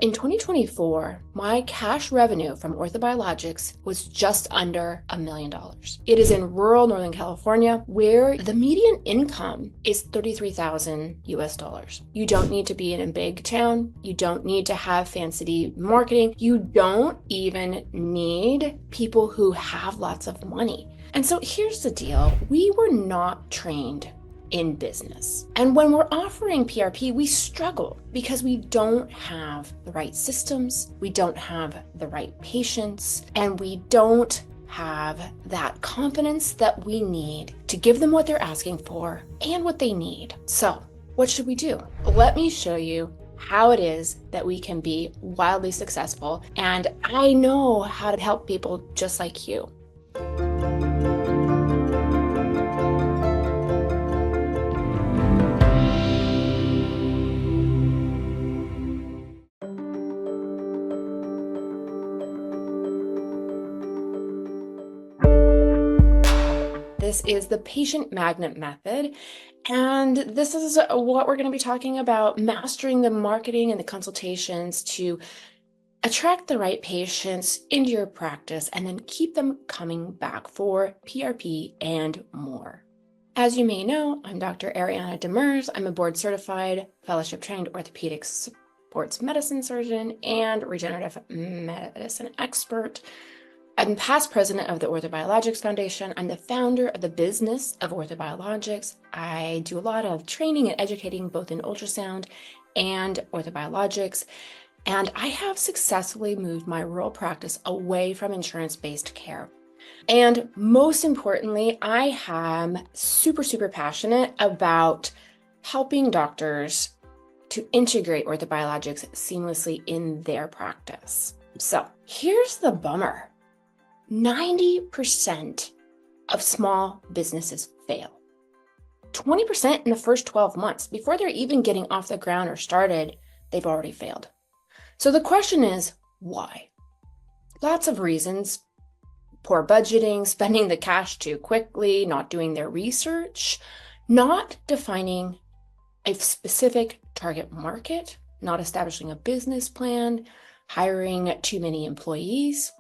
In 2024, my cash revenue from orthobiologics was just under $1 million. It is in rural Northern California where the median income is 33,000 US dollars. You don't need to be in a big town. You don't need to have fancy marketing. You don't even need people who have lots of money. And so here's the deal. We were not trained in business. And when we're offering PRP, we struggle because we don't have the right systems, we don't have the right patients, and we don't have that confidence that we need to give them what they're asking for and what they need. So what should we do? Let me show you how it is that we can be wildly successful. And I know how to help people just like you. This is the patient magnet method, and this is what we're going to be talking about: mastering the marketing and the consultations to attract the right patients into your practice and then keep them coming back for PRP and more. As you may know, I'm Dr. Ariana Demers. I'm a board-certified, fellowship-trained orthopedic sports medicine surgeon and regenerative medicine expert. I'm past president of the Orthobiologics Foundation. I'm the founder of the business of Orthobiologics. I do a lot of training and educating both in ultrasound and orthobiologics. And I have successfully moved my rural practice away from insurance-based care. And most importantly, I am super passionate about helping doctors to integrate orthobiologics seamlessly in their practice. So here's the bummer. 90% of small businesses fail. 20% in the first 12 months. Before they're even getting off the ground or started, they've already failed. So the question is, why? Lots of reasons. Poor budgeting, spending the cash too quickly, not doing their research, not defining a specific target market, not establishing a business plan, hiring too many employees.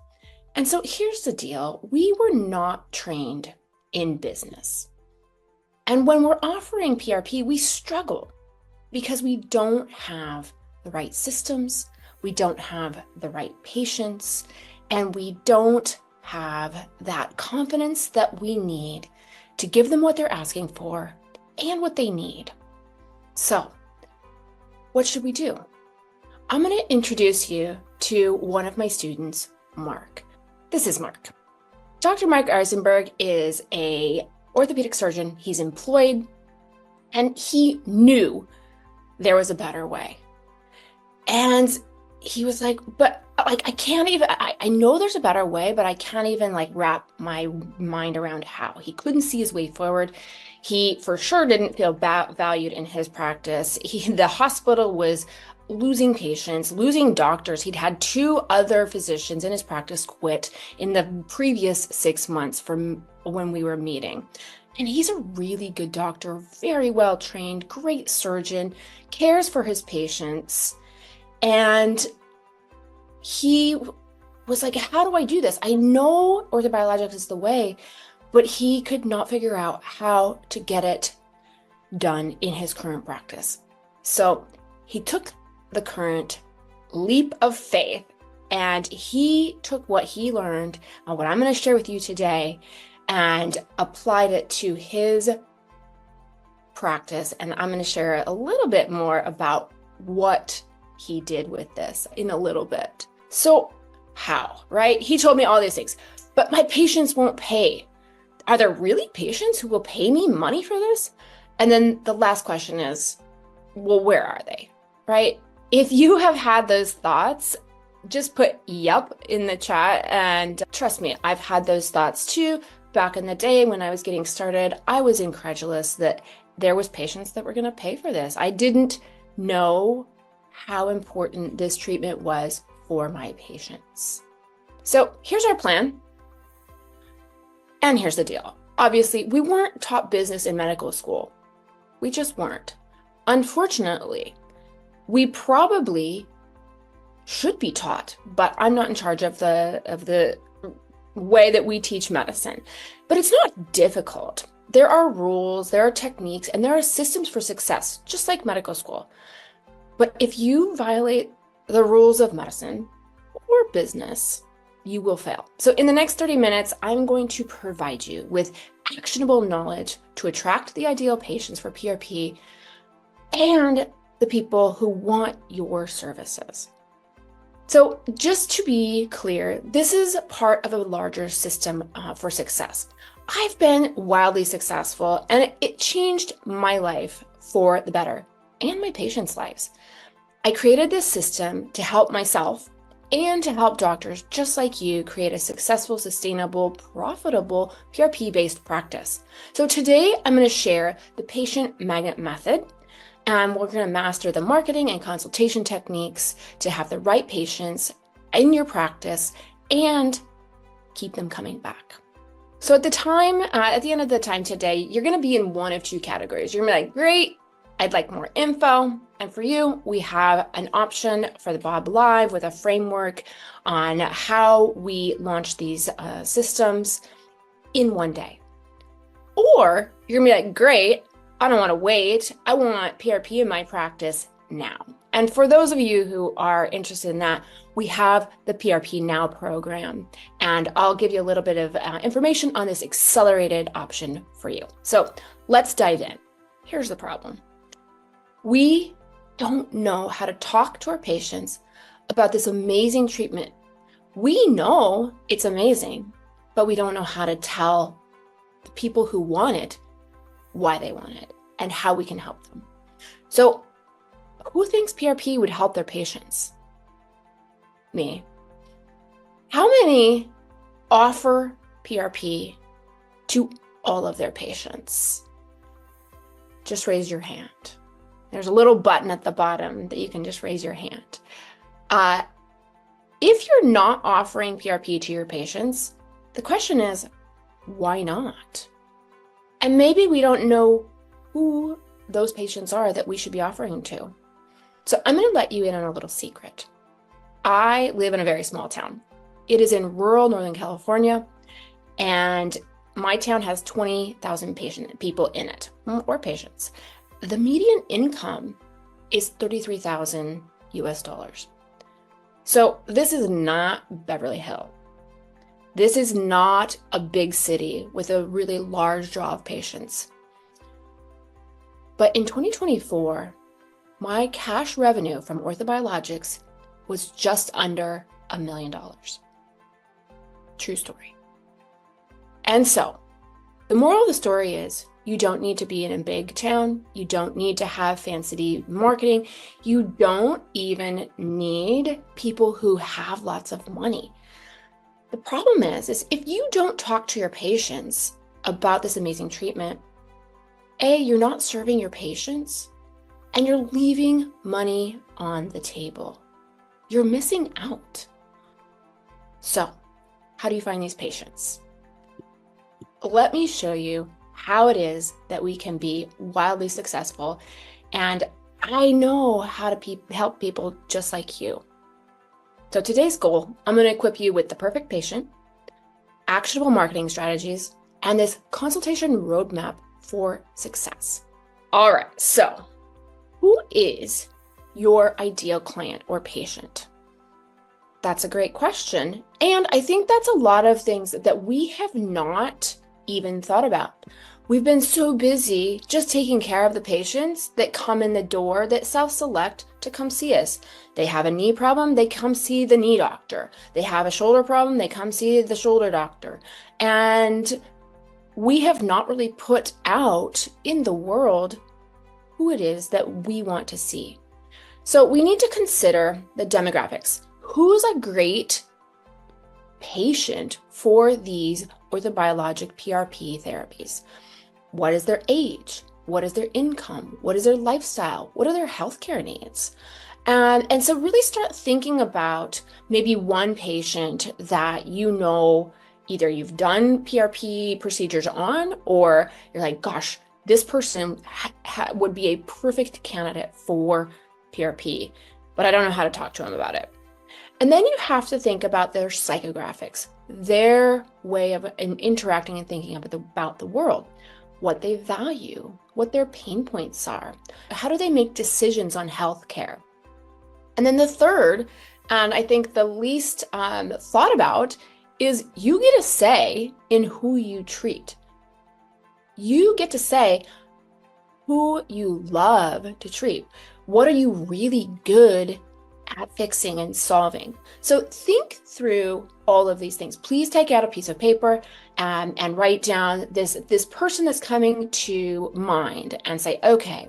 And so here's the deal. We were not trained in business. And when we're offering PRP, we struggle because we don't have the right systems, we don't have the right patients, and we don't have that confidence that we need to give them what they're asking for and what they need. So what should we do? I'm going to introduce you to one of my students, Mark. This is Mark. Dr. Mark Eisenberg is an orthopedic surgeon. He's employed, and he knew there was a better way. And he was like, but like, I can't even, I know there's a better way, but I can't even like wrap my mind around how. He couldn't see his way forward. He for sure didn't feel valued in his practice. The hospital was losing patients, losing doctors. He'd had 2 other physicians in his practice quit in the previous 6 months from when we were meeting. And he's a really good doctor, very well trained, great surgeon, cares for his patients. And he was like, how do I do this? I know orthobiologics is the way, but he could not figure out how to get it done in his current practice. So he took the current leap of faith, and he took what he learned and what I'm going to share with you today and applied it to his practice. And I'm going to share a little bit more about what he did with this in a little bit. So how, right? He told me all these things, but my patients won't pay. Are there really patients who will pay me money for this? And then the last question is, well, where are they, right? If you have had those thoughts, just put yep in the chat. And trust me, I've had those thoughts too. Back in the day when I was getting started, I was incredulous that there was patients that were going to pay for this. I didn't know how important this treatment was for my patients. So here's our plan. And here's the deal. Obviously, we weren't taught business in medical school. We just weren't. Unfortunately, we probably should be taught, but I'm not in charge of the way that we teach medicine. But it's not difficult. There are rules, there are techniques, and there are systems for success, just like medical school. But if you violate the rules of medicine or business, you will fail. So in the next 30 minutes, I'm going to provide you with actionable knowledge to attract the ideal patients for PRP and the people who want your services. So just to be clear, this is part of a larger system for success. I've been wildly successful, and it changed my life for the better and my patients' lives. I created this system to help myself and to help doctors just like you create a successful, sustainable, profitable PRP-based practice. So today I'm going to share the Patient Magnet Method, and we're going to master the marketing and consultation techniques to have the right patients in your practice and keep them coming back. So at the end of the time today, you're going to be in one of two categories. You're going to be like, great, I'd like more info. And for you, we have an option for the Bob Live with a framework on how we launch these systems in one day. Or you're gonna be like, great, I don't want to wait. I want PRP in my practice now. And for those of you who are interested in that, we have the PRP Now program, and I'll give you a little bit of information on this accelerated option for you. So let's dive in. Here's the problem. We don't know how to talk to our patients about this amazing treatment. We know it's amazing, but we don't know how to tell the people who want it why they want it and how we can help them. So who thinks PRP would help their patients? Me. How many offer PRP to all of their patients? Just raise your hand. There's a little button at the bottom that you can just raise your hand. If you're not offering PRP to your patients, the question is, why not? And maybe we don't know who those patients are that we should be offering to. So I'm going to let you in on a little secret. I live in a very small town. It is in rural Northern California, and my town has 20,000 people in it, or patients. The median income is $33,000 US. So this is not Beverly Hills. This is not a big city with a really large draw of patients. But in 2024, my cash revenue from orthobiologics was just under $1 million. True story. And so the moral of the story is, you don't need to be in a big town. You don't need to have fancy marketing. You don't even need people who have lots of money. The problem is if you don't talk to your patients about this amazing treatment, you're not serving your patients and you're leaving money on the table. You're missing out. So, how do you find these patients? Let me show you how it is that we can be wildly successful. And I know how to help people just like you. So today's goal, I'm going to equip you with the perfect patient, actionable marketing strategies, and this consultation roadmap for success. All right, so who is your ideal client or patient? That's a great question. And I think that's a lot of things that we have not even thought about. We've been so busy just taking care of the patients that come in the door that self-select to come see us. They have a knee problem, they come see the knee doctor. They have a shoulder problem, they come see the shoulder doctor. And we have not really put out in the world who it is that we want to see. So we need to consider the demographics. Who's a great patient for these orthobiologic PRP therapies? What is their age? What is their income? What is their lifestyle? What are their healthcare needs? And so really start thinking about maybe one patient that you know either you've done PRP procedures on, or you're like, gosh, this person would be a perfect candidate for PRP, but I don't know how to talk to him about it. And then you have to think about their psychographics, their way of interacting and thinking about the world, what they value, what their pain points are, how do they make decisions on healthcare. And then the third, and I think the least thought about, is you get a say in who you treat. You get to say who you love to treat. What are you really good at fixing and solving? So think through all of these things. Please take out a piece of paper and write down this person that's coming to mind and say, okay,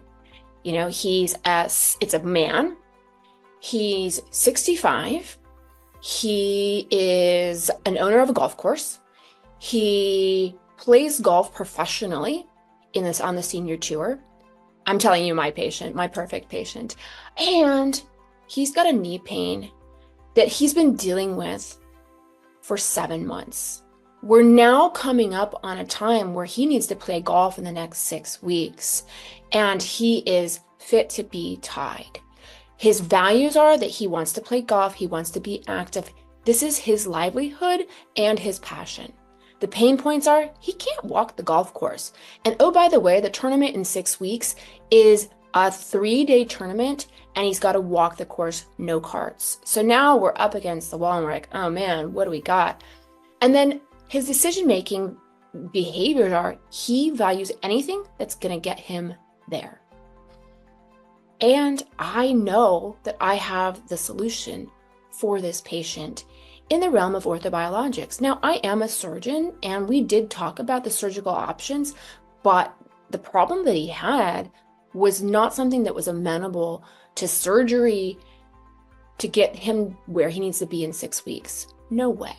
it's a man. He's 65. He is an owner of a golf course. He plays golf professionally on the senior tour. I'm telling you, my patient, my perfect patient. And he's got a knee pain that he's been dealing with for 7 months. We're now coming up on a time where he needs to play golf in the next 6 weeks, and he is fit to be tied. His values are that he wants to play golf, he wants to be active. This is his livelihood and his passion. The pain points are he can't walk the golf course. And oh, by the way, the tournament in 6 weeks is a 3-day tournament, and he's got to walk the course, no carts. So now we're up against the wall and we're like, oh man, what do we got? And then his decision-making behaviors are he values anything that's going to get him there. And I know that I have the solution for this patient in the realm of orthobiologics. Now, I am a surgeon, and we did talk about the surgical options, but the problem that he had was not something that was amenable to surgery to get him where he needs to be in 6 weeks. No way.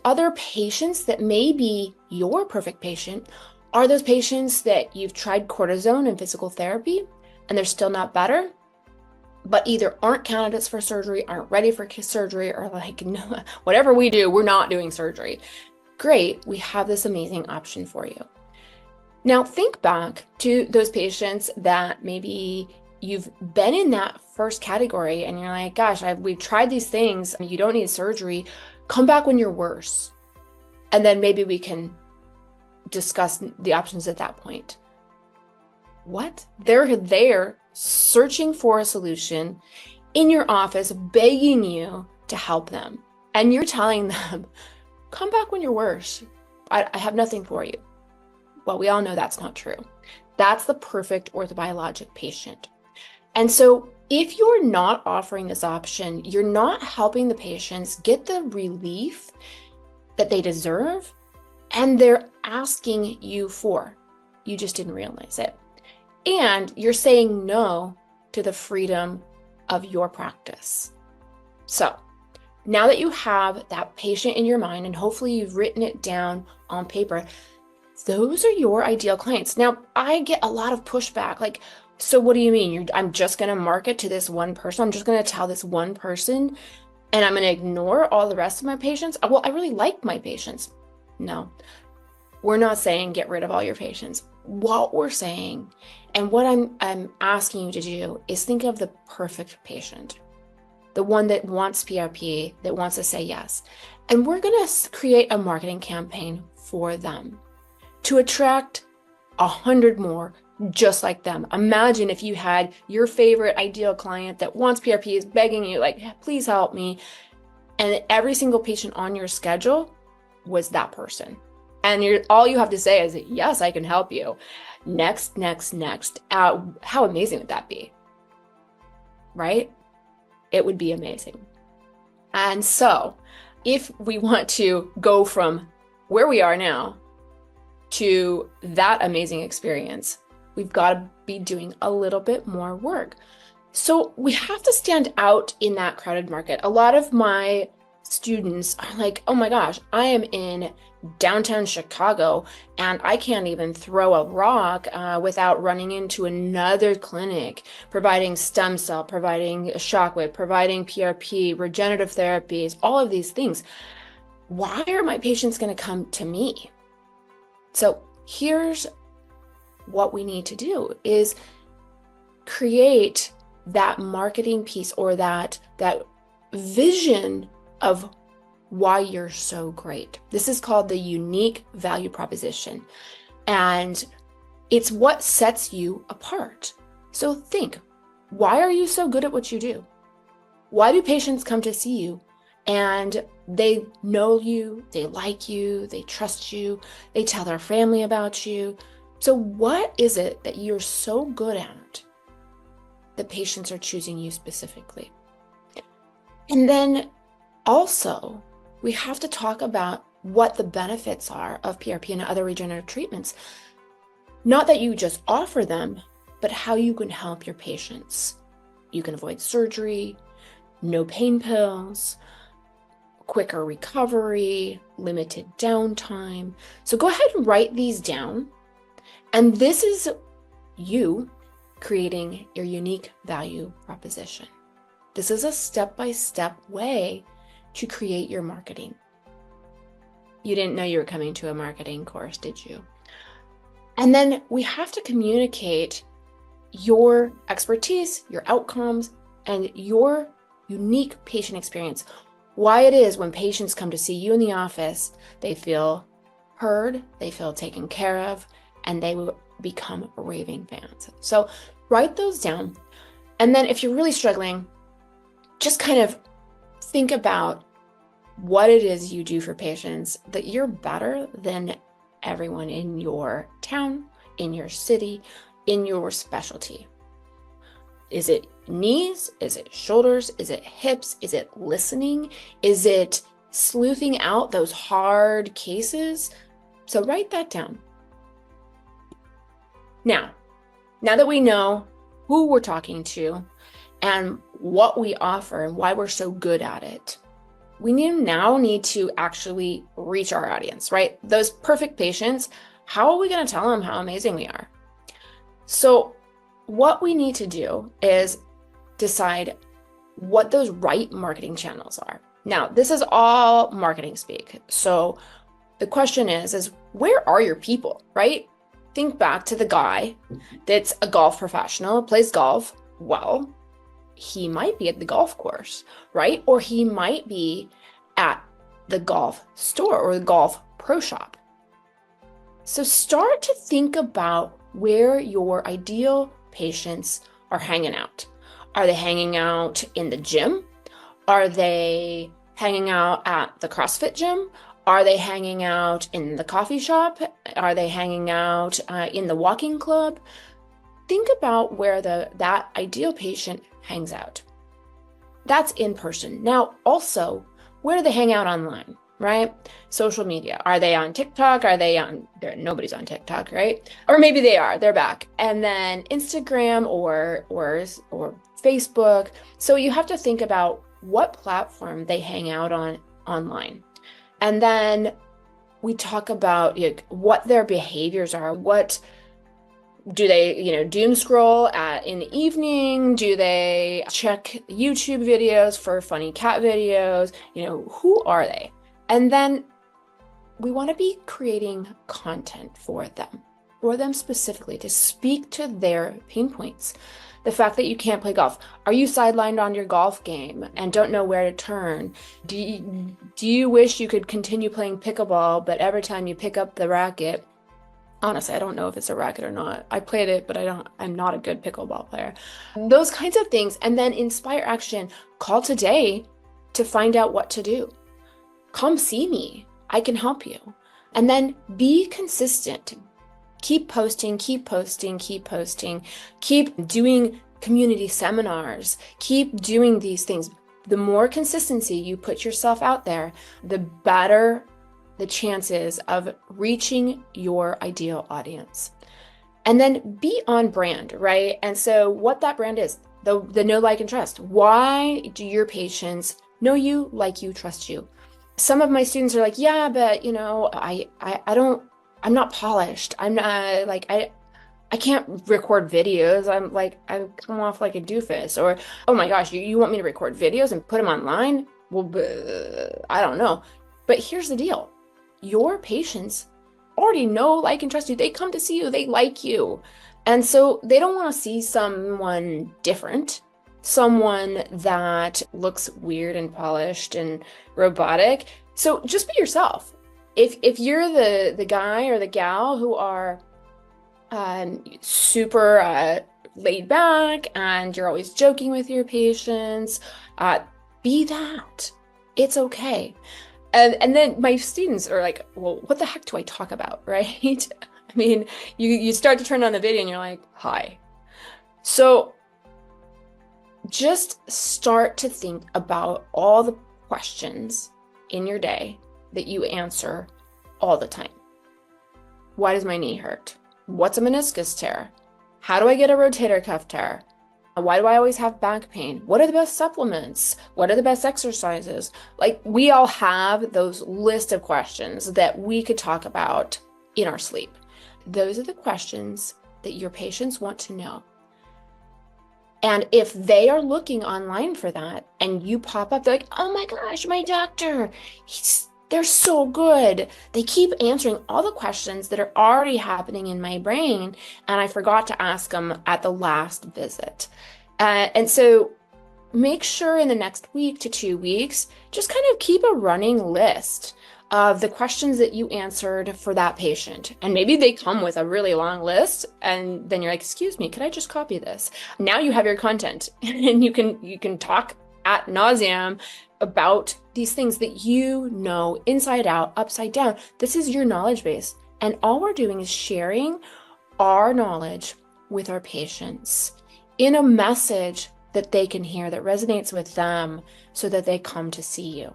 Other patients that may be your perfect patient are those patients that you've tried cortisone and physical therapy, and they're still not better, but either aren't candidates for surgery, aren't ready for surgery, or like, no, whatever we do, we're not doing surgery. Great, we have this amazing option for you. Now think back to those patients that maybe you've been in that first category and you're like, gosh, we've tried these things, you don't need surgery. Come back when you're worse. And then maybe we can discuss the options at that point. What? They're there searching for a solution in your office, begging you to help them. And you're telling them, come back when you're worse. I have nothing for you. Well, we all know that's not true. That's the perfect orthobiologic patient. And so if you're not offering this option, you're not helping the patients get the relief that they deserve and they're asking you for. You just didn't realize it. And you're saying no to the freedom of your practice. So now that you have that patient in your mind, and hopefully you've written it down on paper, those are your ideal clients. Now, I get a lot of pushback, like, so what do you mean? I'm just going to market to this one person? I'm just going to tell this one person, and I'm going to ignore all the rest of my patients? Well, I really like my patients. No, we're not saying get rid of all your patients. What we're saying, and what I'm asking you to do, is think of the perfect patient, the one that wants PRP, that wants to say yes. And we're going to create a marketing campaign for them to attract 100 more just like them. Imagine if you had your favorite ideal client that wants PRP, is begging you, like, please help me. And every single patient on your schedule was that person. And all you have to say is, yes, I can help you. Next, next, next. How amazing would that be? Right? It would be amazing. And so if we want to go from where we are now to that amazing experience, we've got to be doing a little bit more work. So we have to stand out in that crowded market. A lot of my students are like, oh my gosh, I am in downtown Chicago and I can't even throw a rock without running into another clinic providing stem cell, providing a shockwave, providing PRP, regenerative therapies, all of these things. Why are my patients going to come to me? So here's what we need to do is create that marketing piece or that vision of why you're so great. This is called the unique value proposition. And it's what sets you apart. So think, why are you so good at what you do? Why do patients come to see you and they know you, they like you, they trust you, they tell their family about you? So what is it that you're so good at that patients are choosing you specifically? And then also, we have to talk about what the benefits are of PRP and other regenerative treatments. Not that you just offer them, but how you can help your patients. You can avoid surgery, no pain pills, quicker recovery, limited downtime. So go ahead and write these down. And this is you creating your unique value proposition. This is a step-by-step way to create your marketing. You didn't know you were coming to a marketing course, did you? And then we have to communicate your expertise, your outcomes, and your unique patient experience. Why it is when patients come to see you in the office, they feel heard, they feel taken care of, and they will become raving fans. So write those down. And then if you're really struggling, just kind of think about what it is you do for patients, that you're better than everyone in your town, in your city, in your specialty. Is it knees? Is it shoulders? Is it hips? Is it listening? Is it sleuthing out those hard cases? So write that down. Now that we know who we're talking to and what we offer and why we're so good at it, we now need to actually reach our audience, right? Those perfect patients, how are we going to tell them how amazing we are? So what we need to do is decide what those right marketing channels are. Now, this is all marketing speak. So the question is where are your people, right? Think back to the guy that's a golf professional, plays golf. Well, he might be at the golf course, right? Or he might be at the golf store or the golf pro shop. So start to think about where your ideal patients are hanging out. Are they hanging out in the gym? Are they hanging out at the CrossFit gym? Are they hanging out in the coffee shop? Are they hanging out in the walking club? Think about where that ideal patient hangs out. That's in person. Now, also, where do they hang out online, right? Social media. Are they on TikTok? Nobody's on TikTok, right? Or maybe they are, they're back. And then Instagram or Facebook. So you have to think about what platform they hang out on online. And then we talk about what their behaviors are. What do they, doom scroll in the evening? Do they check YouTube videos for funny cat videos? Who are they? And then we want to be creating content for them specifically to speak to their pain points. The fact that you can't play golf. Are you sidelined on your golf game and don't know where to turn? Do you wish you could continue playing pickleball, but every time you pick up the racket, honestly, I don't know if it's a racket or not. I played it, but I'm not a good pickleball player. Those kinds of things. And then inspire action. Call today to find out what to do. Come see me. I can help you. And then be consistent. Keep posting, keep posting, keep posting, keep doing community seminars, keep doing these things. The more consistency you put yourself out there, the better the chances of reaching your ideal audience. And then be on brand, right? And so what that brand is, the know, like, and trust. Why do your patients know you, like you, trust you? Some of my students are like, yeah, but I'm not polished. I'm not I can't record videos. I come off like a doofus. Or, oh my gosh, you want me to record videos and put them online? Well, I don't know. But here's the deal. Your patients already know, like, and trust you. They come to see you. They like you. And so they don't want to see someone different. someone that looks weird and polished and robotic. So just be yourself. If you're the guy or the gal who are super laid back and you're always joking with your patients, be that. It's okay. And then my students are like, well, what the heck do I talk about, right? I mean, you start to turn on the video and you're like, hi. So just start to think about all the questions in your day that you answer all the time. Why does my knee hurt? What's a meniscus tear? How do I get a rotator cuff tear? Why do I always have back pain? What are the best supplements? What are the best exercises? Like, we all have those list of questions that we could talk about in our sleep. Those are the questions that your patients want to know. And if they are looking online for that and you pop up, they're like, oh my gosh, my doctor, they're so good. They keep answering all the questions that are already happening in my brain, and I forgot to ask them at the last visit. And so make sure in the next week to 2 weeks, just kind of keep a running list of the questions that you answered for that patient. And maybe they come with a really long list, and then you're like, excuse me, could I just copy this? Now you have your content and you can talk ad nauseam about these things that you know inside out, upside down. This is your knowledge base. And all we're doing is sharing our knowledge with our patients in a message that they can hear that resonates with them so that they come to see you.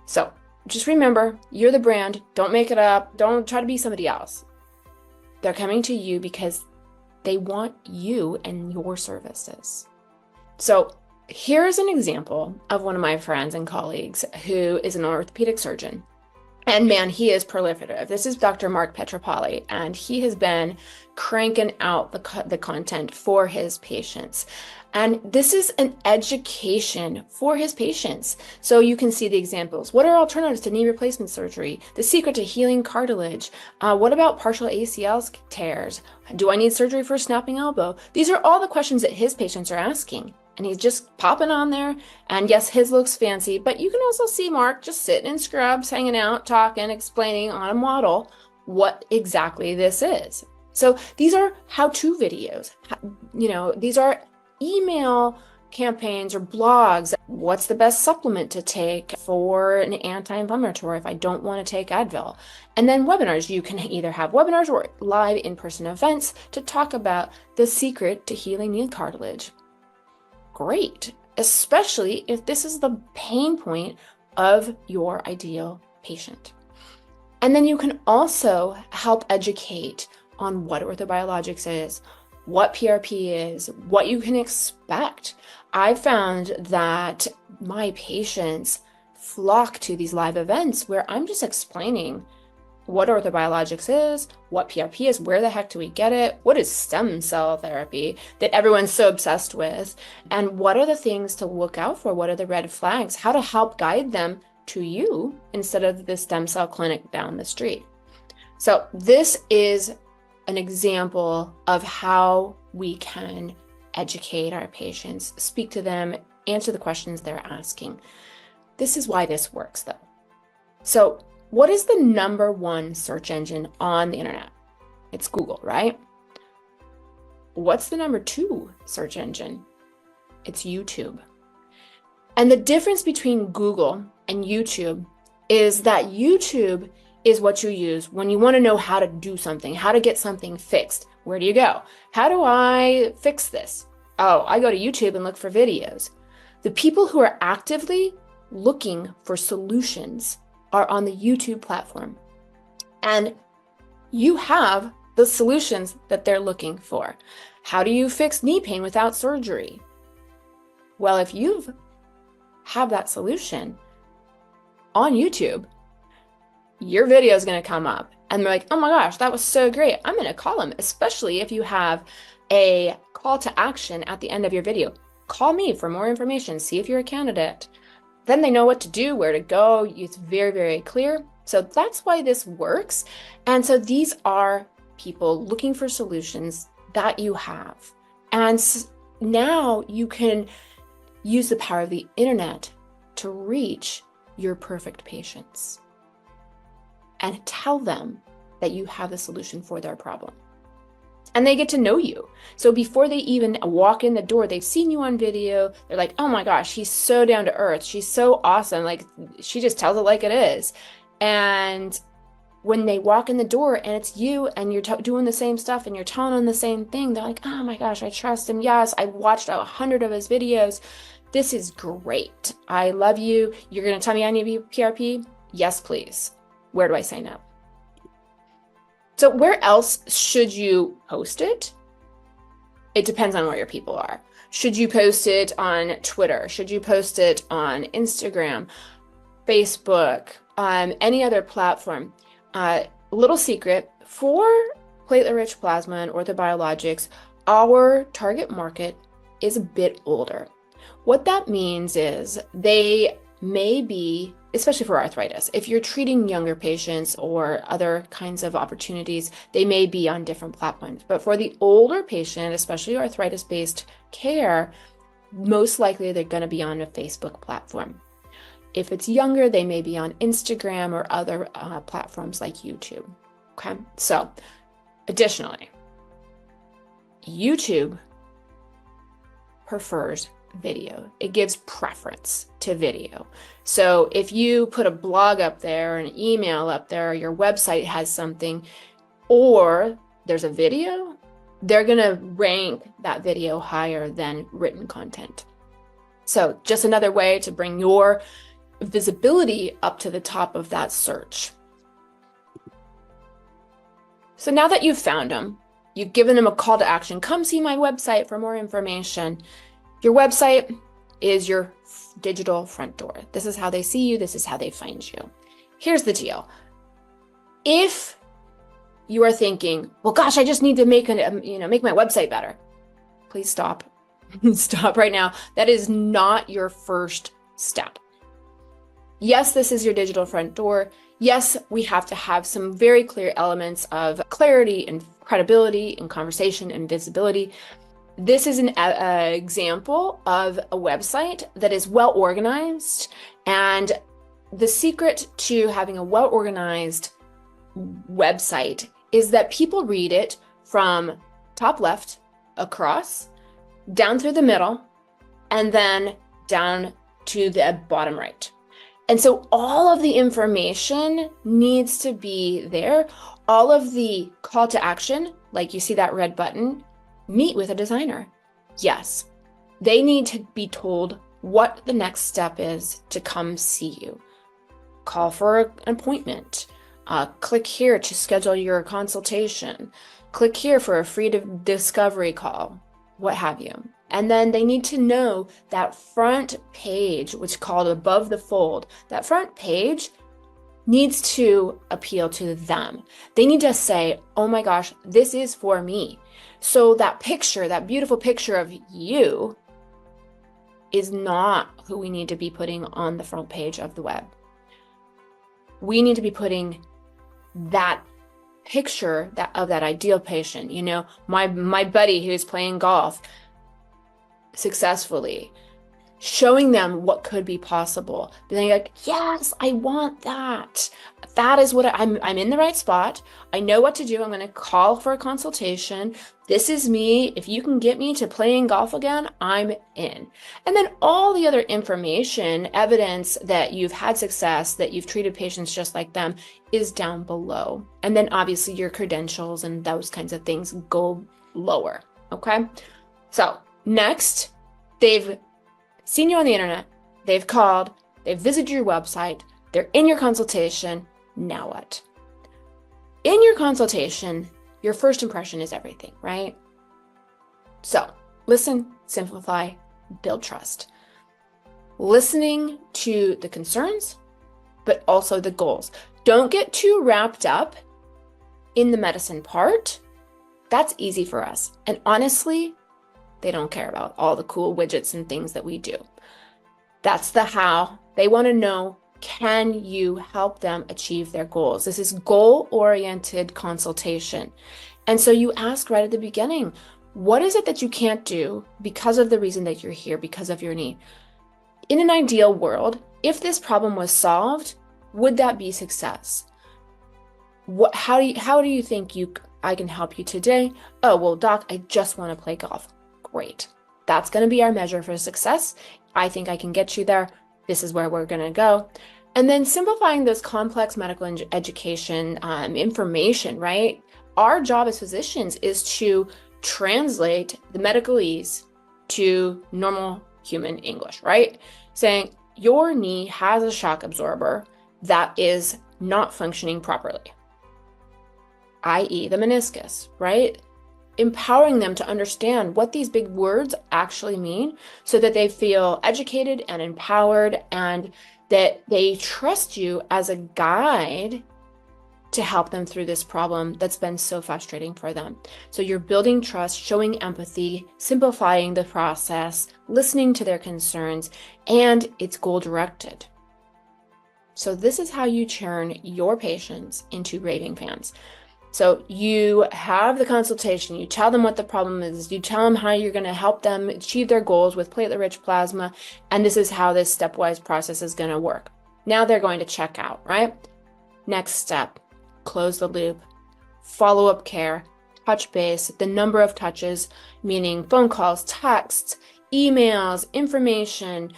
So just remember, you're the brand. Don't make it up. Don't try to be somebody else. They're coming to you because they want you and your services. So here's an example of one of my friends and colleagues who is an orthopedic surgeon. And man, he is proliferative. This is Dr. Mark Petropoli, and he has been cranking out the content for his patients. And this is an education for his patients. So you can see the examples. What are alternatives to knee replacement surgery? The secret to healing cartilage? What about partial ACL tears? Do I need surgery for a snapping elbow? These are all the questions that his patients are asking. And he's just popping on there. And yes, his looks fancy, but you can also see Mark just sitting in scrubs, hanging out, talking, explaining on a model what exactly this is. So these are how-to videos. These are email campaigns or blogs. What's the best supplement to take for an anti-inflammatory if I don't want to take Advil? And then webinars. You can either have webinars or live in-person events to talk about the secret to healing knee cartilage. Great, especially if this is the pain point of your ideal patient. And then you can also help educate on what orthobiologics is, what PRP is, what you can expect. I found that my patients flock to these live events where I'm just explaining what orthobiologics is, what PRP is, where the heck do we get it, what is stem cell therapy that everyone's so obsessed with, and what are the things to look out for, what are the red flags, how to help guide them to you instead of the stem cell clinic down the street. So this is an example of how we can educate our patients, speak to them, answer the questions they're asking. This is why this works though. So what is the #1 search engine on the internet? It's Google, right? What's the #2 search engine? It's YouTube. And the difference between Google and YouTube is that YouTube is what you use when you want to know how to do something, how to get something fixed. Where do you go? How do I fix this? Oh, I go to YouTube and look for videos. The people who are actively looking for solutions are on the YouTube platform. And you have the solutions that they're looking for. How do you fix knee pain without surgery? Well, if you have that solution on YouTube, your video is going to come up and they're like, oh my gosh, that was so great. I'm going to call them, especially if you have a call to action at the end of your video. Call me for more information. See if you're a candidate. Then they know what to do, where to go. It's very, very clear. So that's why this works. And so these are people looking for solutions that you have. And now you can use the power of the internet to reach your perfect patients and tell them that you have the solution for their problem. And they get to know you. So before they even walk in the door, they've seen you on video. They're like, oh my gosh, she's so down to earth. She's so awesome. Like, she just tells it like it is. And when they walk in the door and it's you and you're doing the same stuff and you're telling them the same thing, they're like, oh my gosh, I trust him. Yes, I watched 100 of his videos. This is great. I love you. You're going to tell me I need to be PRP? Yes, please. Where do I sign up? So where else should you post it? It depends on where your people are. Should you post it on Twitter? Should you post it on Instagram, Facebook, any other platform? Little secret, for platelet-rich plasma and orthobiologics, our target market is a bit older. What that means is they may be, especially for arthritis, if you're treating younger patients or other kinds of opportunities, they may be on different platforms. But for the older patient, especially arthritis-based care, most likely they're going to be on a Facebook platform. If it's younger, they may be on Instagram or other platforms like YouTube. Okay, so additionally, YouTube prefers video. It gives preference to video. So if you put a blog up there, an email up there, or your website has something, or there's a video, they're going to rank that video higher than written content. So just another way to bring your visibility up to the top of that search. So now that you've found them, you've given them a call to action, come see my website for more information. Your website is your digital front door. This is how they see you. This is how they find you. Here's the deal. If you are thinking, well, gosh, I just need to make my website better. Please stop. Stop right now. That is not your first step. Yes, this is your digital front door. Yes, we have to have some very clear elements of clarity and credibility and conversation and visibility. This is an example of a website that is well organized, and the secret to having a well organized website is that people read it from top left across, down through the middle, and then down to the bottom right. And so all of the information needs to be there. All of the call to action, like you see that red button, meet with a designer. Yes, they need to be told what the next step is to come see you. Call for an appointment. Click here to schedule your consultation. Click here for a free discovery call, what have you. And then they need to know that front page, which is called above the fold, that front page needs to appeal to them. They need to say, oh my gosh, this is for me. So that picture, that beautiful picture of you, is not who we need to be putting on the front page of the web. We need to be putting that picture of that ideal patient. You know, my buddy who's playing golf successfully, showing them what could be possible. Being like, yes, I want that. That is what I'm in the right spot. I know what to do. I'm going to call for a consultation. This is me. If you can get me to playing golf again, I'm in. And then all the other information, evidence that you've had success, that you've treated patients just like them, is down below. And then obviously your credentials and those kinds of things go lower. Okay. So next, they've seen you on the internet, they've called, they've visited your website, they're in your consultation. Now what? In your consultation, your first impression is everything, right? So listen, simplify, build trust. Listening to the concerns, but also the goals. Don't get too wrapped up in the medicine part. That's easy for us. And honestly, they don't care about all the cool widgets and things that we do. That's the how. They want to know, can you help them achieve their goals? This is goal-oriented consultation. And so you ask right at the beginning, What is it that you can't do because of the reason that you're here, because of your knee? In an ideal world, if this problem was solved, would that be success? How do you think I can help you today? Oh, well, doc, I just want to play golf. Great. That's going to be our measure for success. I think I can get you there. This is where we're going to go. And then simplifying those complex medical education information, right? Our job as physicians is to translate the medicalese to normal human English, right? Saying your knee has a shock absorber that is not functioning properly, i.e. the meniscus, right? Empowering them to understand what these big words actually mean so that they feel educated and empowered and that they trust you as a guide to help them through this problem that's been so frustrating for them. So you're building trust, showing empathy, simplifying the process, listening to their concerns, and it's goal-directed. So this is how you turn your patients into raving fans. So you have the consultation, you tell them what the problem is, you tell them how you're going to help them achieve their goals with platelet-rich plasma, and this is how this stepwise process is going to work. Now they're going to check out, right? Next step, close the loop, follow-up care, touch base, the number of touches, meaning phone calls, texts, emails, information.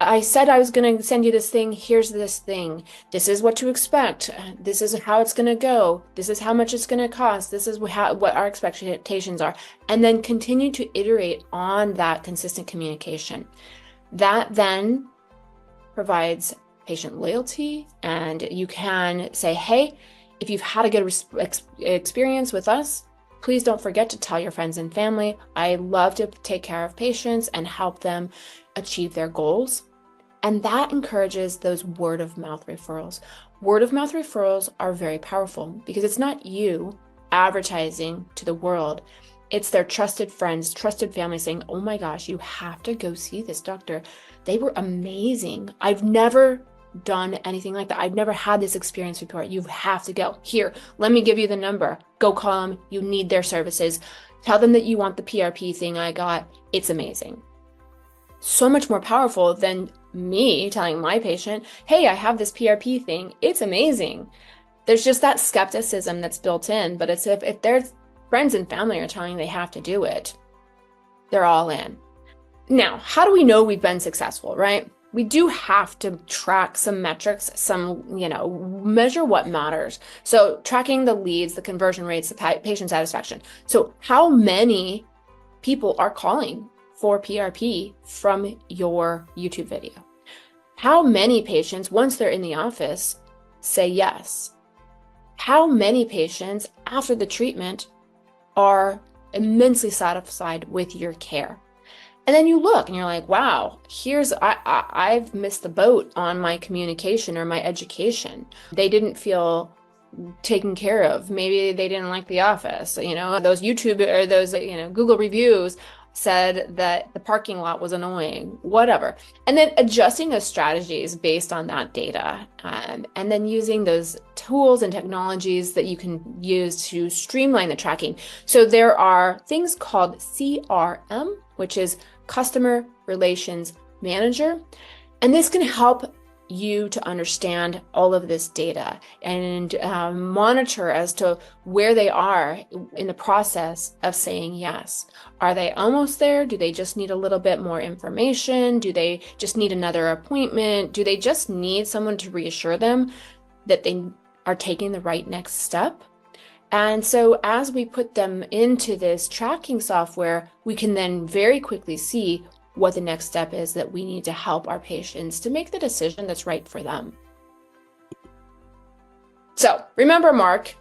I said I was going to send you this thing. Here's this thing. This is what to expect. This is how it's going to go. This is how much it's going to cost. This is what our expectations are. And then continue to iterate on that consistent communication. That then provides patient loyalty, and you can say, hey, if you've had a good experience with us, please don't forget to tell your friends and family. I love to take care of patients and help them achieve their goals. And that encourages those word of mouth referrals. Word of mouth referrals are very powerful because it's not you advertising to the world. It's their trusted friends, trusted family saying, oh my gosh, you have to go see this doctor. They were amazing. I've never done anything like that. I've never had this experience before. You have to go. Here, let me give you the number. Go call them. You need their services. Tell them that you want the PRP thing I got. It's amazing. So much more powerful than me telling my patient, hey, I have this PRP thing. It's amazing. There's just that skepticism that's built in, but it's if their friends and family are telling you they have to do it, they're all in. Now, how do we know we've been successful, right? We do have to track some metrics, measure what matters. So tracking the leads, the conversion rates, the patient satisfaction. So how many people are calling for PRP from your YouTube video? How many patients, once they're in the office, say yes? How many patients after the treatment are immensely satisfied with your care? And then you look and you're like, wow, I've missed the boat on my communication or my education. They didn't feel taken care of. Maybe they didn't like The Office. Those YouTube or those, Google reviews said that the parking lot was annoying, whatever. And then adjusting those strategies based on that data, and then using those tools and technologies that you can use to streamline the tracking. So there are things called CRM, which is Customer Relations Manager. And this can help you to understand all of this data and monitor as to where they are in the process of saying yes. Are they almost there? Do they just need a little bit more information? Do they just need another appointment? Do they just need someone to reassure them that they are taking the right next step? And so as we put them into this tracking software, we can then very quickly see what the next step is that we need to help our patients to make the decision that's right for them. So remember, Mark,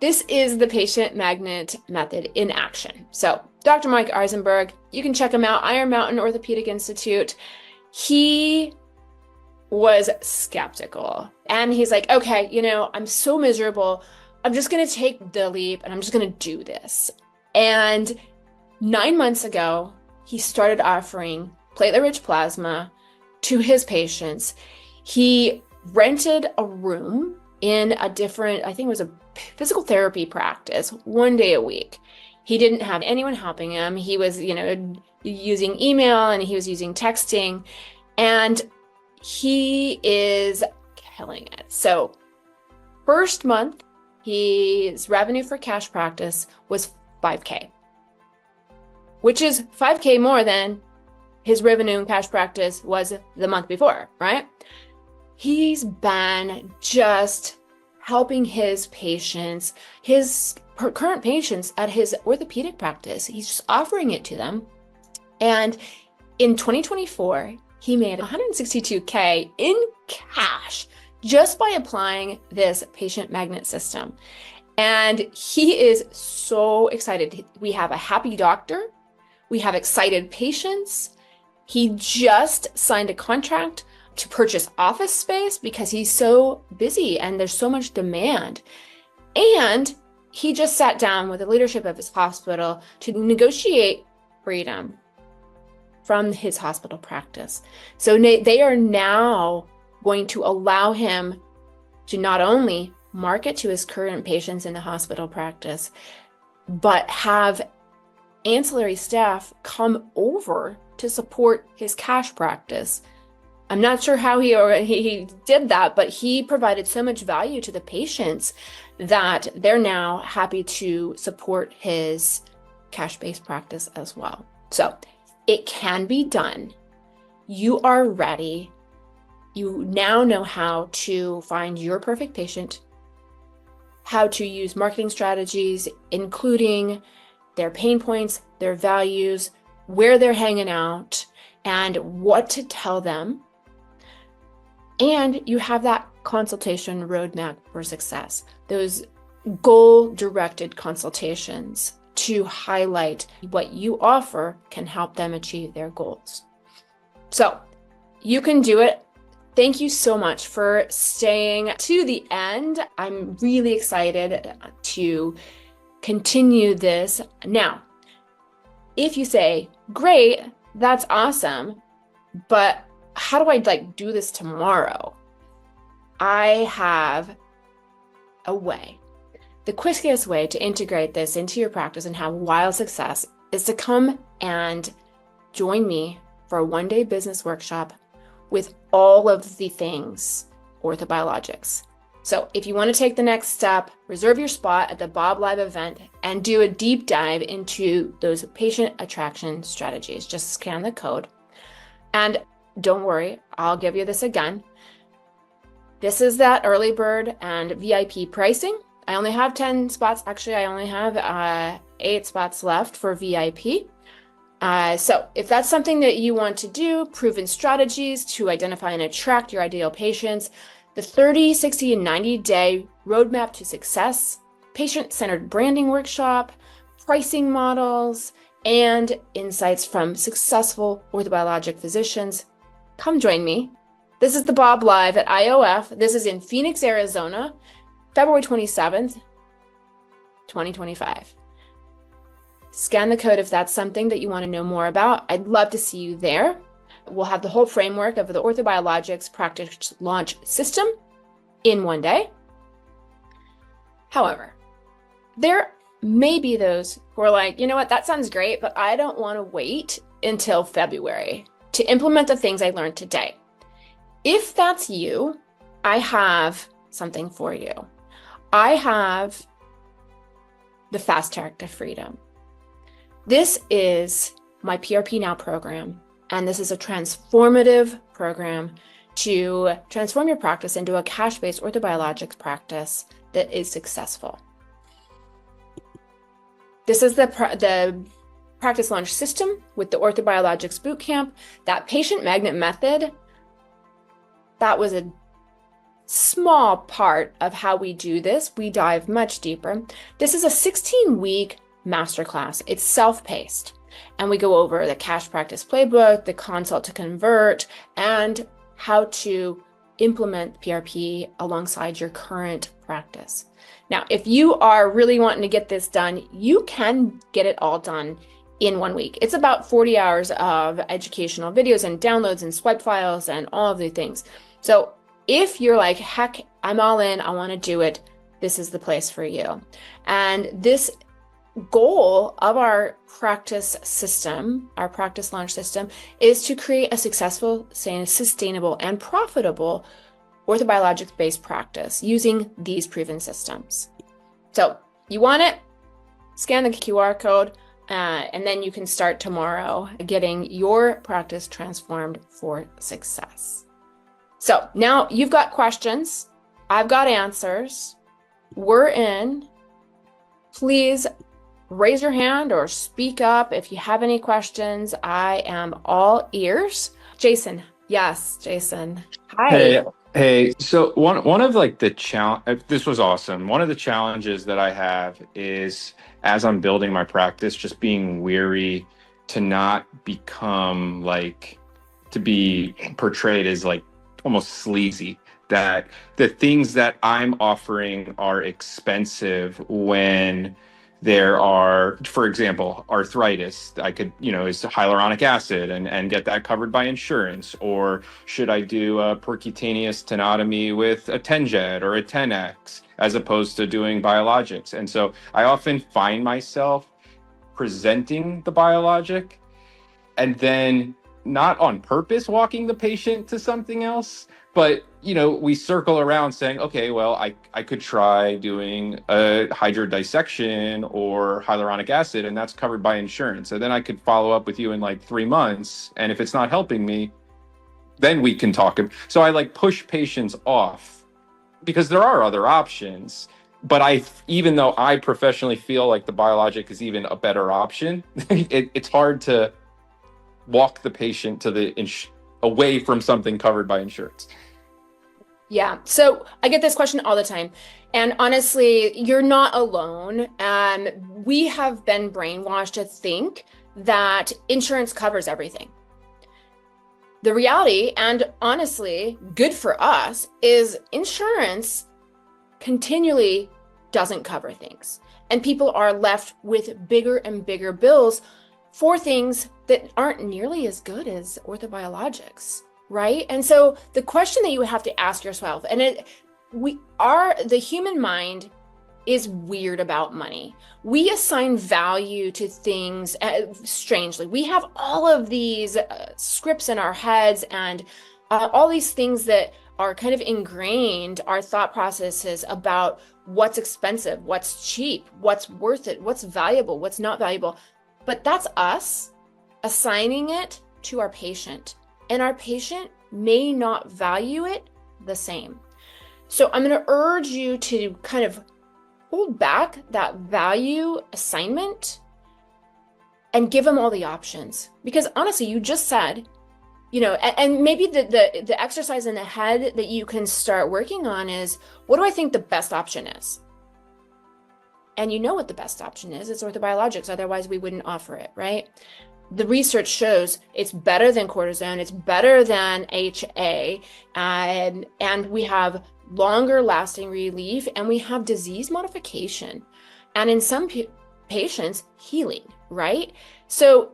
this is the patient magnet method in action. So Dr. Mike Eisenberg, you can check him out, Iron Mountain Orthopedic Institute. He was skeptical and he's like, okay, I'm so miserable. I'm just going to take the leap and I'm just going to do this. And 9 months ago, he started offering platelet-rich plasma to his patients. He rented a room in a different, I think it was a physical therapy practice, 1 day a week. He didn't have anyone helping him. He was, using email and he was using texting, and he is killing it. So first month, his revenue for cash practice was $5K, which is $5K more than his revenue in cash practice was the month before, right? He's been just helping his patients, his current patients at his orthopedic practice. He's just offering it to them. And in 2024, he made $162K in cash just by applying this patient magnet system. And he is so excited. We have a happy doctor. We have excited patients. He just signed a contract to purchase office space because he's so busy and there's so much demand. And he just sat down with the leadership of his hospital to negotiate freedom from his hospital practice. So they are now going to allow him to not only market to his current patients in the hospital practice, but have ancillary staff come over to support his cash practice. I'm not sure how he did that, but he provided so much value to the patients that they're now happy to support his cash-based practice as well. So it can be done. You are ready. You now know how to find your perfect patient, how to use marketing strategies, including their pain points, their values, where they're hanging out, and what to tell them. And you have that consultation roadmap for success, those goal-directed consultations to highlight what you offer can help them achieve their goals. So you can do it. Thank you so much for staying to the end. I'm really excited to continue this. Now, if you say, great, that's awesome, but how do I do this tomorrow? I have a way. The quickest way to integrate this into your practice and have wild success is to come and join me for a one-day business workshop with all of the things orthobiologics. So if you want to take the next step, reserve your spot at the Bob Live event and do a deep dive into those patient attraction strategies. Just scan the code. And don't worry, I'll give you this again. This is that early bird and VIP pricing. I only have 10 spots. Actually, I only have 8 spots left for VIP. So if that's something that you want to do, proven strategies to identify and attract your ideal patients, the 30, 60, and 90-day roadmap to success, patient-centered branding workshop, pricing models, and insights from successful orthobiologic physicians, come join me. This is the Bob Live at IOF. This is in Phoenix, Arizona, February 27th, 2025. Scan the code if that's something that you want to know more about. I'd love to see you there. We'll have the whole framework of the orthobiologics practice launch system in one day. However, there may be those who are like, you know what, that sounds great, but I don't want to wait until February to implement the things I learned today. If that's you, I have something for you. I have the Fast Track to Freedom. This is my PRP Now program, and this is a transformative program to transform your practice into a cash-based orthobiologics practice that is successful. This is the practice launch system with the orthobiologics bootcamp. That patient magnet method, that was a small part of how we do this. We dive much deeper. This is a 16-week masterclass. It's self-paced, and we go over the cash practice playbook, the consult to convert, and how to implement PRP alongside your current practice. Now, if you are really wanting to get this done, you can get it all done in 1 week. It's about 40 hours of educational videos and downloads and swipe files and all of the things. So if you're like, heck, I'm all in, I want to do it, this is the place for you. And this goal of our practice system, our practice launch system, is to create a successful, sustainable, and profitable orthobiologics-based practice using these proven systems. So you want it? Scan the QR code, and then you can start tomorrow getting your practice transformed for success. So now you've got questions. I've got answers. We're in. Please raise your hand or speak up if you have any questions. I am all ears. Jason. Yes, Jason. Hi. Hey. So one of like the challenge. This was awesome. One of the challenges that I have is as I'm building my practice, just being weary to not become like to be portrayed as like almost sleazy. That the things that I'm offering are expensive when there are, for example, arthritis. I could, is hyaluronic acid and get that covered by insurance. Or should I do a percutaneous tenotomy with a TenJet or a 10X as opposed to doing biologics? And so I often find myself presenting the biologic and then not on purpose walking the patient to something else, but we circle around saying, okay, well, I could try doing a hydrodissection or hyaluronic acid, and that's covered by insurance. And then I could follow up with you in like 3 months, and if it's not helping me, then we can talk. So I like push patients off because there are other options. But even though I professionally feel like the biologic is even a better option, it's hard to walk the patient to away from something covered by insurance. Yeah. So I get this question all the time. And honestly, you're not alone. We have been brainwashed to think that insurance covers everything. The reality, and honestly, good for us, is insurance continually doesn't cover things. And people are left with bigger and bigger bills for things that aren't nearly as good as orthobiologics. Right? And so the question that you have to ask yourself, and the human mind is weird about money. We assign value to things strangely. We have all of these scripts in our heads and all these things that are kind of ingrained, our thought processes about what's expensive, what's cheap, what's worth it, what's valuable, what's not valuable. But that's us assigning it to our patient. And our patient may not value it the same. So I'm going to urge you to kind of hold back that value assignment and give them all the options. Because honestly, you just said, and maybe the exercise in the head that you can start working on is, what do I think the best option is? And you know what the best option is. It's orthobiologics. Otherwise, we wouldn't offer it, right? The research shows it's better than cortisone, it's better than HA, and we have longer lasting relief, and we have disease modification, and in some patients, healing, right? So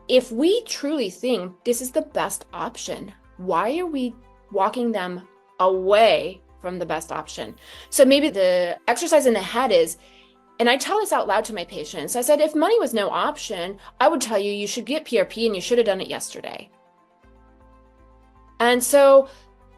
if we truly think this is the best option, why are we walking them away from the best option? So maybe the exercise in the head is, and I tell this out loud to my patients. I said, if money was no option, I would tell you, you should get PRP and you should have done it yesterday. And so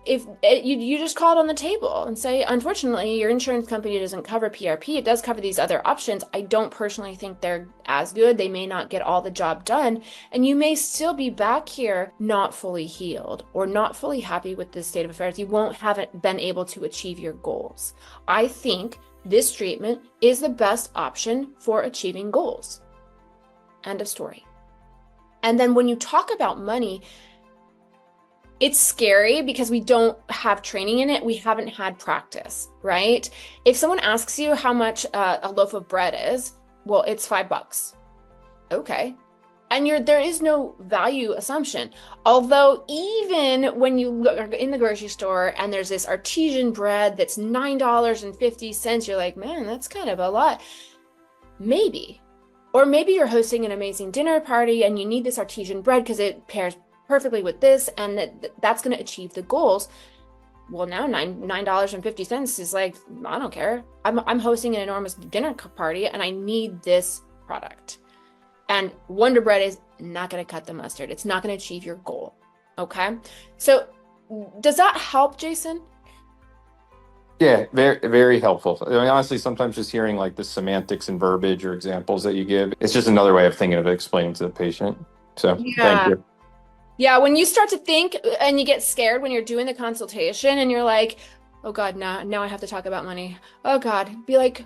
if you just call it on the table and say, unfortunately, your insurance company doesn't cover PRP. It does cover these other options. I don't personally think they're as good. They may not get all the job done. And you may still be back here not fully healed or not fully happy with this state of affairs. You haven't been able to achieve your goals. I think this treatment is the best option for achieving goals. End of story. And then when you talk about money, it's scary because we don't have training in it. We haven't had practice, right? If someone asks you how much a loaf of bread is, well, it's $5. Okay. And there is no value assumption. Although even when you look in the grocery store and there's this artesian bread that's $9.50, you're like, man, that's kind of a lot. Maybe. Or maybe you're hosting an amazing dinner party and you need this artesian bread because it pairs perfectly with this and that's going to achieve the goals. well, now $9.50 is like, I don't care. I'm hosting an enormous dinner party and I need this product. And Wonder Bread is not going to cut the mustard. It's not going to achieve your goal. Okay. So does that help, Jason? Yeah, very, very helpful. I mean, honestly, sometimes just hearing like the semantics and verbiage or examples that you give, it's just another way of thinking of it, explaining to the patient. So thank Yeah. you. Yeah. When you start to think and you get scared when you're doing the consultation and you're like, oh God, now I have to talk about money. Oh God, be like,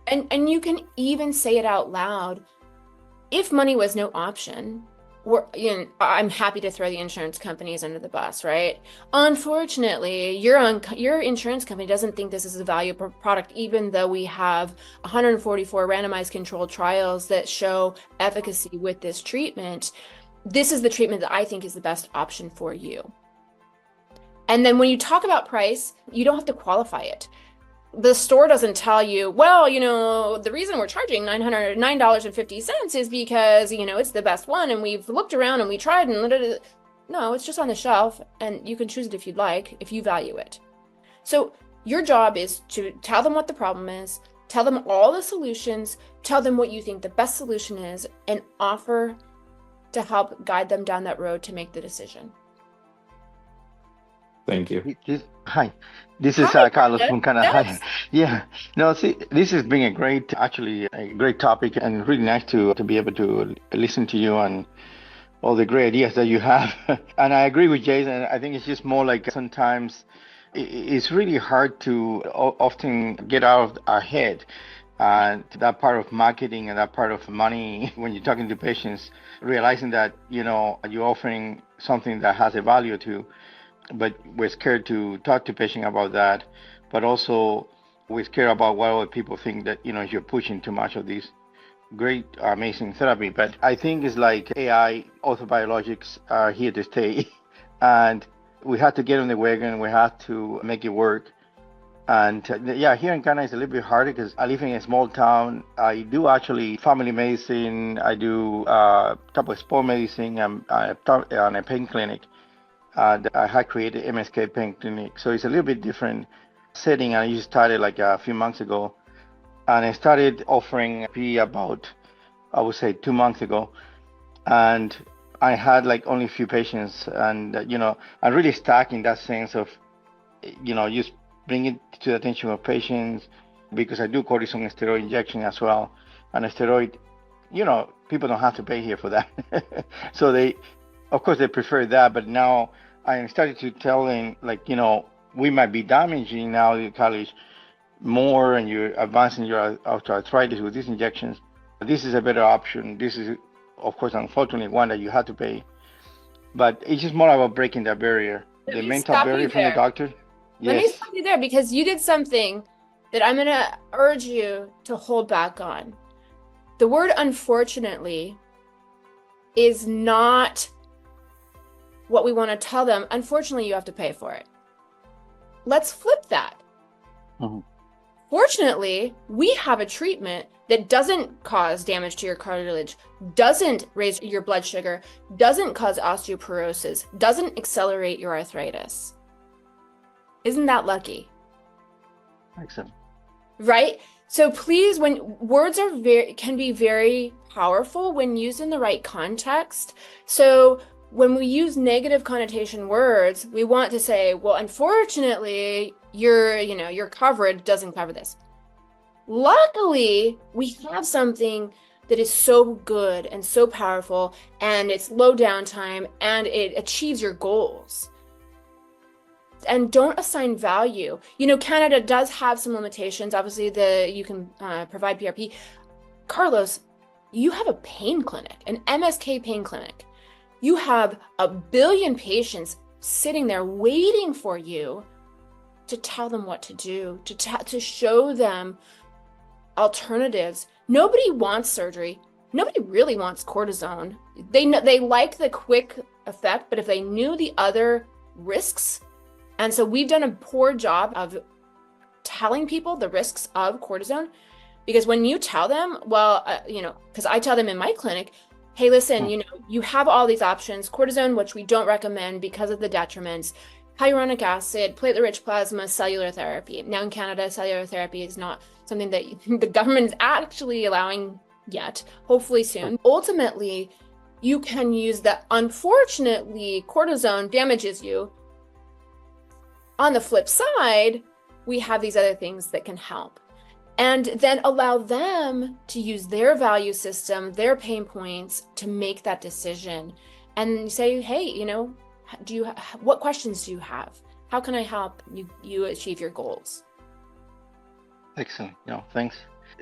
and you can even say it out loud. If money was no option, I'm happy to throw the insurance companies under the bus, right? Unfortunately, your insurance company doesn't think this is a valuable product, even though we have 144 randomized controlled trials that show efficacy with this treatment. This is the treatment that I think is the best option for you. And then when you talk about price, you don't have to qualify it. The store doesn't tell you, well, the reason we're charging $909.50 is because, it's the best one and we've looked around and we tried and no, it's just on the shelf and you can choose it if you'd like, if you value it. So your job is to tell them what the problem is, tell them all the solutions, tell them what you think the best solution is, and offer to help guide them down that road to make the decision. Thank you. Hi, this is Hi, Carlos Brenda. from Canada. Hi. Yeah, no, see, this has been actually a great topic, and really nice to be able to listen to you and all the great ideas that you have. And I agree with Jason. I think it's just more like sometimes it's really hard to often get out of our head. And that part of marketing and that part of money, when you're talking to patients, realizing that, you're offering something that has a value to, but we're scared to talk to patient about that. But also we're scared about what other people think that, you're pushing too much of this great, amazing therapy. But I think it's like AI, orthobiologics are here to stay. And we have to get on the wagon. We have to make it work. And yeah, here in Canada it's a little bit harder because I live in a small town. I do actually family medicine. I do type of sport medicine. I'm on a pain clinic. I had created MSK Pain Clinic. So it's a little bit different setting. I just started like a few months ago. And I started offering P about, I would say 2 months ago. And I had like only a few patients. And, I'm really stuck in that sense of, just bring it to the attention of patients because I do cortisone and steroid injection as well. And a steroid, people don't have to pay here for that. So of course, they prefer that. But now I started to tell them, like, we might be damaging now the college more and you're advancing your arthritis with these injections. This is a better option. This is, of course, unfortunately, one that you have to pay. But it's just more about breaking that barrier. The mental barrier from the doctor. Let me stop you there because you did something that I'm going to urge you to hold back on. The word unfortunately is not what we want to tell them. Unfortunately, you have to pay for it. Let's flip that. Mm-hmm. Fortunately, we have a treatment that doesn't cause damage to your cartilage, doesn't raise your blood sugar, doesn't cause osteoporosis, doesn't accelerate your arthritis. Isn't that lucky? Excellent. Right? So please, when words can be very powerful when used in the right context. So when we use negative connotation words, we want to say, well, unfortunately, your coverage doesn't cover this. Luckily, we have something that is so good and so powerful, and it's low downtime, and it achieves your goals. And don't assign value. Canada does have some limitations. Obviously, you can provide PRP. Carlos, you have a pain clinic, an MSK pain clinic. You have 1 billion patients sitting there waiting for you to tell them what to do, to show them alternatives. Nobody wants surgery. Nobody really wants cortisone. They like the quick effect, but if they knew the other risks, and so we've done a poor job of telling people the risks of cortisone, because when you tell them, because I tell them in my clinic, hey, listen, you have all these options. Cortisone, which we don't recommend because of the detriments. hyaluronic acid, platelet-rich plasma, cellular therapy. Now in Canada, cellular therapy is not something that the government is actually allowing yet, hopefully soon. Ultimately, you can use that. Unfortunately, cortisone damages you. On the flip side, we have these other things that can help. And then allow them to use their value system, their pain points to make that decision. And say, hey, you know, what questions do you have? How can I help you achieve your goals? Excellent. No, thanks.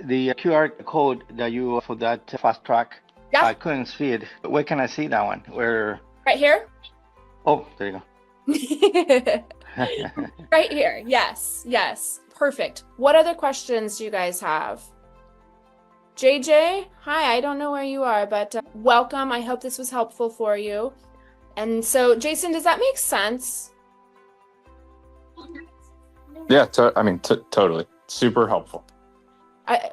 The QR code that you for that fast track, Yeah. I couldn't see it. Where can I see that one? Where? Right here. Oh, there you go. Right here. Yes. Yes. Perfect. What other questions do you guys have? JJ, hi, I don't know where you are, but welcome. I hope this was helpful for you. And so, Jason, does that make sense? Yeah, totally. Super helpful.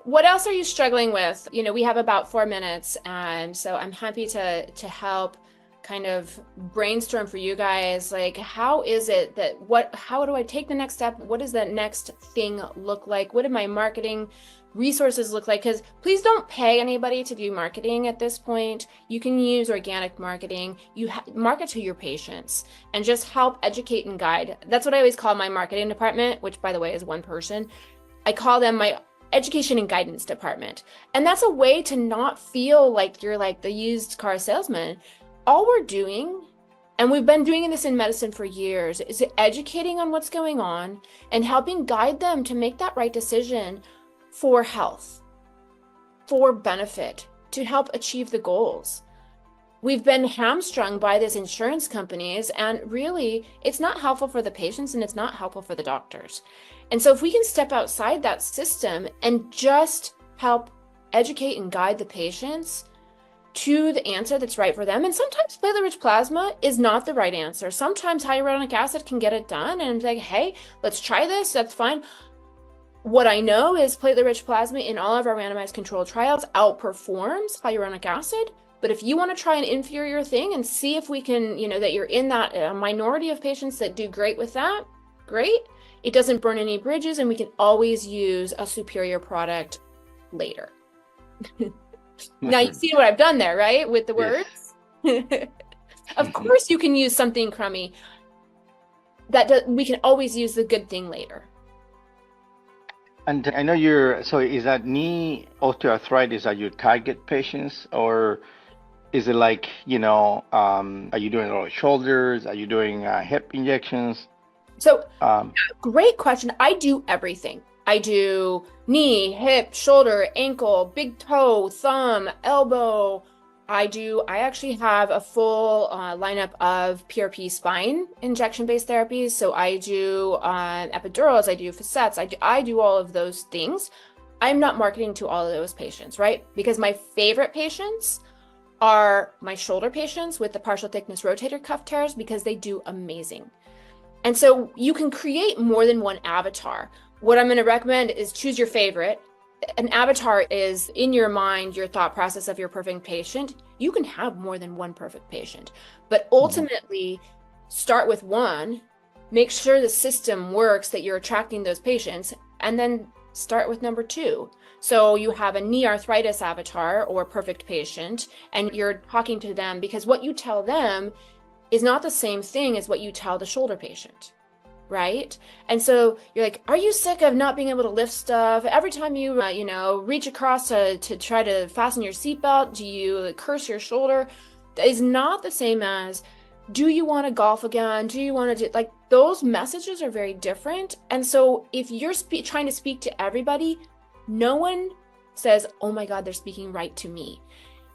What else are you struggling with? You know, we have about 4 minutes, and so I'm happy to help kind of brainstorm for you guys. Like, how is it that how do I take the next step? What does that next thing look like? What do my marketing resources look like? Because please don't pay anybody to do marketing at this point. You can use organic marketing. You market to your patients and just help educate and guide. That's what I always call my marketing department, which by the way is one person. I call them my education and guidance department. And that's a way to not feel like you're like the used car salesman. All we're doing, and we've been doing this in medicine for years, is educating on what's going on and helping guide them to make that right decision for health, for benefit, to help achieve the goals. We've been hamstrung by these insurance companies, and really, it's not helpful for the patients and it's not helpful for the doctors. And so if we can step outside that system and just help educate and guide the patients to the answer that's right for them. And sometimes platelet-rich plasma is not the right answer. Sometimes hyaluronic acid can get it done, and it's like, hey, let's try this, that's fine. What I know is platelet-rich plasma in all of our randomized controlled trials outperforms hyaluronic acid. But if you want to try an inferior thing and see if we can, you know, that you're in that minority of patients that do great with that, great. It doesn't burn any bridges, and we can always use a superior product later. Now you see what I've done there, right? With the words. Yes. Of course you can use something crummy. We can always use the good thing later. And I know so is that knee osteoarthritis, are you target patients, or is it like, you know, are you doing all shoulders? Are you doing hip injections? So great question. I do everything. I do knee, hip, shoulder, ankle, big toe, thumb, elbow. I actually have a full lineup of PRP spine injection-based therapies. So I do epidurals, I do facets, I do all of those things. I'm not marketing to all of those patients, right? Because my favorite patients are my shoulder patients with the partial thickness rotator cuff tears, because they do amazing. And so you can create more than one avatar. What I'm going to recommend is choose your favorite. An avatar is in your mind, your thought process of your perfect patient. You can have more than one perfect patient, but ultimately start with one, make sure the system works, that you're attracting those patients, and then start with number 2. So you have a knee arthritis avatar or perfect patient, and you're talking to them because what you tell them is not the same thing as what you tell the shoulder patient. Right? And so you're like, are you sick of not being able to lift stuff? Every time you, reach across to try to fasten your seatbelt, do you curse your shoulder? That is not the same as, do you want to golf again? Do you want to do, like, those messages are very different. And so if you're trying to speak to everybody, no one says, oh my God, they're speaking right to me.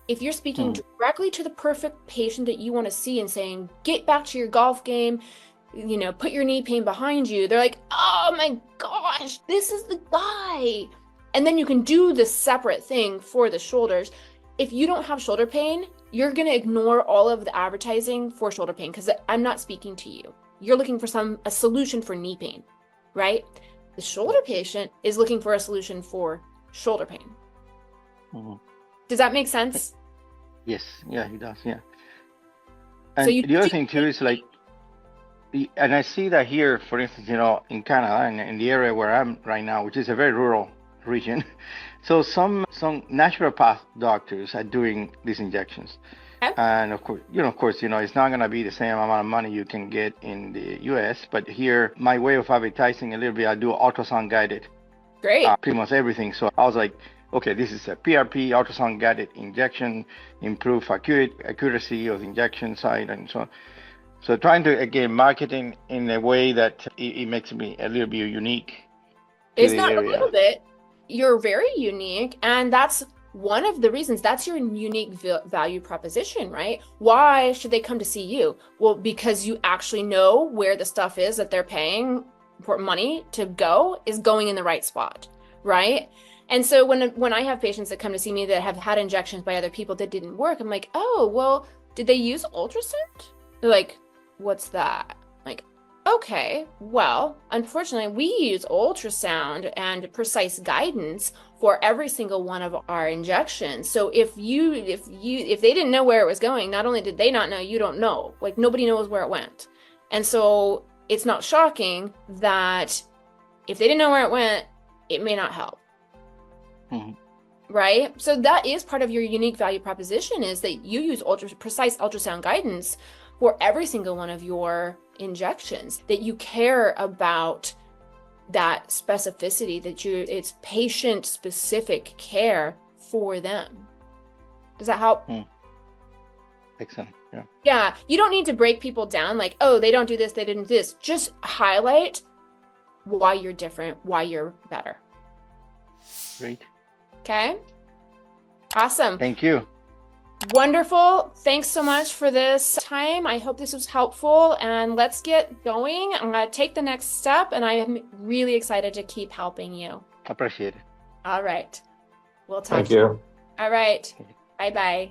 If you're speaking directly to the perfect patient that you want to see and saying, get back to your golf game, put your knee pain behind you, they're like, oh my gosh, this is the guy. And then you can do the separate thing for the shoulders. If you don't have shoulder pain, you're going to ignore all of the advertising for shoulder pain because I'm not speaking to you. You're looking for a solution for knee pain, right? The shoulder patient is looking for a solution for shoulder pain. Does that make sense? Yes. Yeah, it does. Yeah. And so the other thing too is like, And I see that here, for instance, in Canada and in the area where I'm right now, which is a very rural region. So some naturopath doctors are doing these injections. Okay. And of course, it's not going to be the same amount of money you can get in the US, but here my way of advertising a little bit, I do ultrasound guided. Great. Pretty much everything. So I was like, okay, this is a PRP, ultrasound guided injection, improve accuracy of the injection site and so on. So trying to, again, marketing in a way that it makes me a little bit unique to It's the not a area. little bit. You're very unique, and that's one of the reasons. That's your unique value proposition, right? Why should they come to see you? Well, because you actually know where the stuff is that they're paying for money to go is going in the right spot, right? And so when I have patients that come to see me that have had injections by other people that didn't work, I'm like, oh, well, did they use ultrasound? They're like, what's that? Like, okay, well, unfortunately, we use ultrasound and precise guidance for every single one of our injections. So if they didn't know where it was going, not only did they not know, you don't know. Like, nobody knows where it went. And so it's not shocking that if they didn't know where it went, it may not help. Mm-hmm. Right? So that is part of your unique value proposition, is that you use precise ultrasound guidance for every single one of your injections, that you care about that specificity, that it's patient specific care for them. Does that help? Excellent. Yeah. Yeah. You don't need to break people down like, oh, they don't do this, they didn't do this. Just highlight why you're different, why you're better. Great. Okay. Awesome. Thank you. Wonderful. Thanks so much for this time. I hope this was helpful, and let's get going. I'm going to take the next step, and I am really excited to keep helping you. Appreciate it. All right. We'll talk. Thank you. All right. Bye-bye.